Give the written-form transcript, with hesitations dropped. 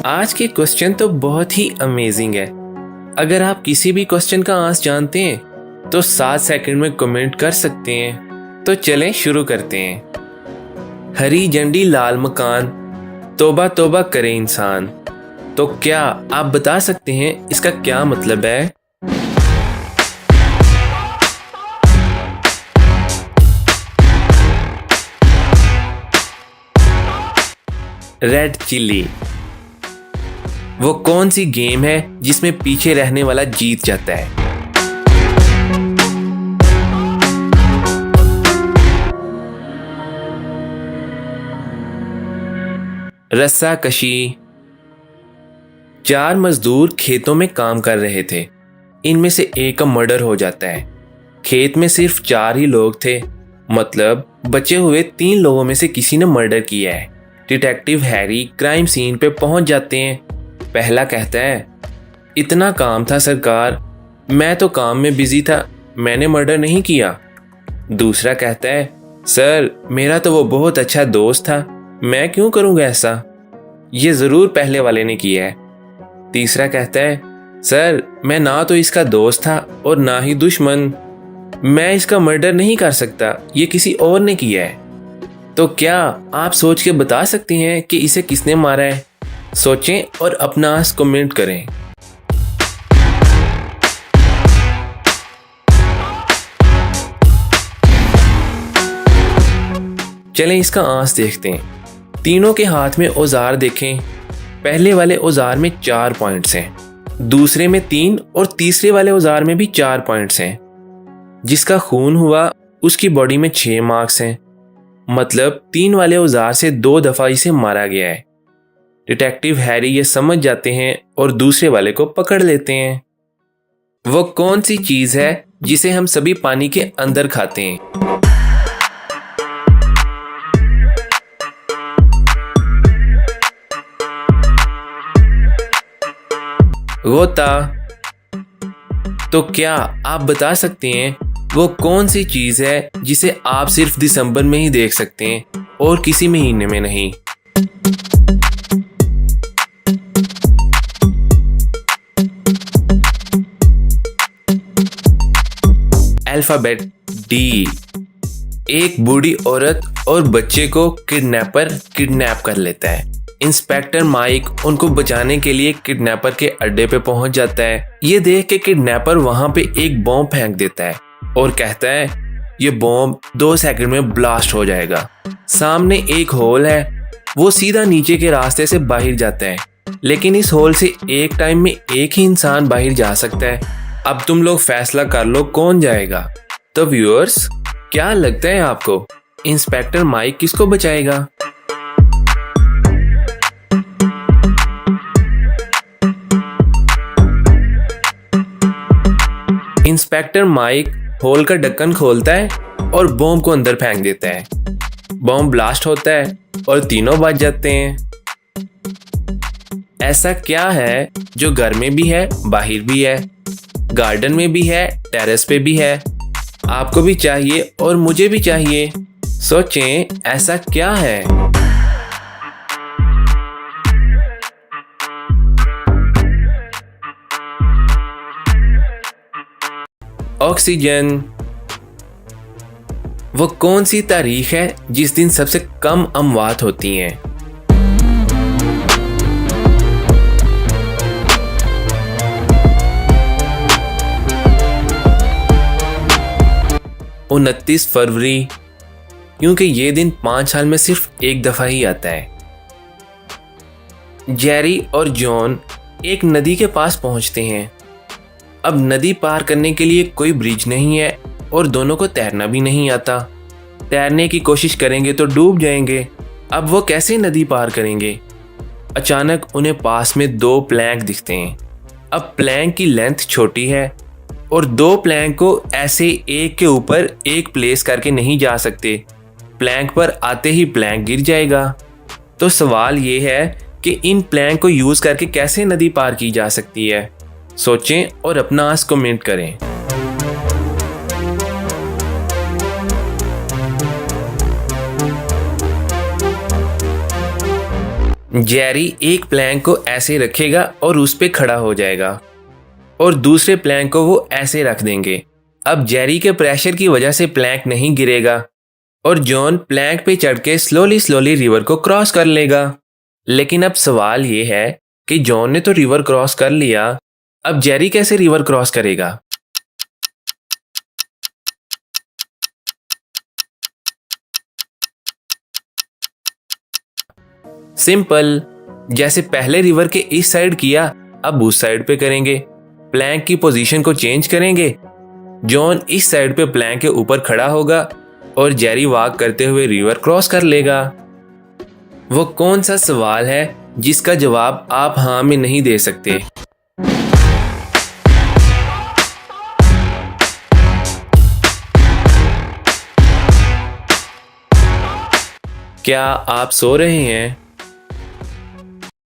आज के क्वेश्चन तो बहुत ही अमेजिंग है। अगर आप किसी भी क्वेश्चन का आंसर जानते हैं तो 7 सेकंड में कमेंट कर सकते हैं। तो चलें शुरू करते हैं। हरी झंडी लाल मकान, तौबा तौबा करे इंसान। तो क्या आप बता सकते हैं इसका क्या मतलब है? Red chilli. वो कौन सी गेम है जिसमें पीछे रहने वाला जीत जाता है? रस्साकशी। 4 मजदूर खेतों में काम कर रहे थे। इनमें से एक का मर्डर हो जाता है। खेत में सिर्फ 4 ही लोग थे, मतलब बचे हुए 3 लोगों में से किसी ने मर्डर किया है। डिटेक्टिव हैरी क्राइम सीन पे पहुंच जाते हैं। पहला कहता है, इतना काम था सरकार, मैं तो काम में बिजी था, मैंने मर्डर नहीं किया। दूसरा कहता है, सर मेरा तो वो बहुत अच्छा दोस्त था, मैं क्यों करूंगा ऐसा, ये जरूर पहले वाले ने किया है। तीसरा कहता है, सर मैं ना तो इसका दोस्त था और ना ही दुश्मन, मैं इसका मर्डर नहीं कर सकता, ये किसी और ने किया है। तो क्या आप सोच के बता सकते हैं कि इसे किसने मारा है? सोचें और अपना आंसर कमेंट करें। चलें इसका आंसर देखते हैं। तीनों के हाथ में औजार देखें। पहले वाले औजार में 4 पॉइंट्स हैं, दूसरे में 3 और तीसरे वाले औजार में भी 4 पॉइंट्स हैं। जिसका खून हुआ उसकी बॉडी में 6 मार्क्स हैं, मतलब 3 वाले औजार से 2 दफा इसे मारा गया है। डिटेक्टिव हैरी ये समझ जाते हैं और दूसरे वाले को पकड़ लेते हैं। वो कौन सी चीज है जिसे हम सभी पानी के अंदर खाते हैं? गोता। तो क्या आप बता सकते हैं वो कौन सी चीज है जिसे आप सिर्फ दिसंबर में ही देख सकते हैं और किसी महीने में नहीं? Alphabet D. एक बूढ़ी औरत और बच्चे को किडनैपर किडनैप कर लेता है। इंस्पेक्टर माइक उनको बचाने के लिए किडनैपर के अड्डे पे पहुंच जाता है। ये देख के किडनैपर वहां पे एक बॉम्ब फेंक देता है और कहता है ये बॉम्ब 2 सेकंड में ब्लास्ट हो जाएगा। सामने एक होल है, वो सीधा नीचे के रास्ते से बाहर जाता है, लेकिन इस होल से एक टाइम में एक ही इंसान बाहर जा सकता है। अब तुम लोग फैसला कर लो कौन जाएगा। तो व्यूअर्स, क्या लगता है आपको, इंस्पेक्टर माइक किसको बचाएगा? इंस्पेक्टर माइक होल का ढक्कन खोलता है और बॉम्ब को अंदर फेंक देता है। बॉम्ब ब्लास्ट होता है और तीनों बच जाते हैं। ऐसा क्या है जो घर में भी है, बाहर भी है, गार्डन में भी है, टेरेस पे भी है? आपको भी चाहिए और मुझे भी चाहिए। सोचें ऐसा क्या है? ऑक्सीजन। वो कौन सी तारीख है जिस दिन सबसे कम अमवात होती हैं? वो 29 फरवरी, क्योंकि ये दिन 5 साल में सिर्फ एक दफा ही आता है। जेरी और जॉन एक नदी के पास पहुंचते हैं। अब नदी पार करने के लिए कोई ब्रिज नहीं है और दोनों को तैरना भी नहीं आता। तैरने की कोशिश करेंगे तो डूब जाएंगे। अब वो कैसे नदी पार करेंगे? अचानक उन्हें पास में 2 प्लैंक दिखते हैं। अब प्लैंक की लेंथ छोटी है और 2 प्लैंक को ऐसे एक के ऊपर एक प्लेस करके नहीं जा सकते। प्लैंक पर आते ही प्लैंक गिर जाएगा। तो सवाल ये है कि इन प्लैंक को यूज करके कैसे नदी पार की जा सकती है? सोचें और अपना आंसर कमेंट करें। जेरी एक प्लैंक को ऐसे रखेगा और उस पे खड़ा हो जाएगा और दूसरे प्लैंक को वो ऐसे रख देंगे। अब जेरी के प्रेशर की वजह से प्लैंक नहीं गिरेगा और जॉन प्लैंक पे चढ़ के स्लोली स्लोली रिवर को क्रॉस कर लेगा। लेकिन अब सवाल ये है कि जॉन ने तो रिवर क्रॉस कर लिया, अब जेरी कैसे रिवर क्रॉस करेगा? सिंपल, जैसे पहले रिवर के इस साइड किया अब उस साइड पे करेंगे। प्लैंक की पोजीशन को चेंज करेंगे। जॉन इस साइड पे प्लैंक के ऊपर खड़ा होगा और जेरी वॉक करते हुए रिवर क्रॉस कर लेगा। वो कौन सा सवाल है जिसका जवाब आप हाँ में नहीं दे सकते? क्या आप सो रहे हैं?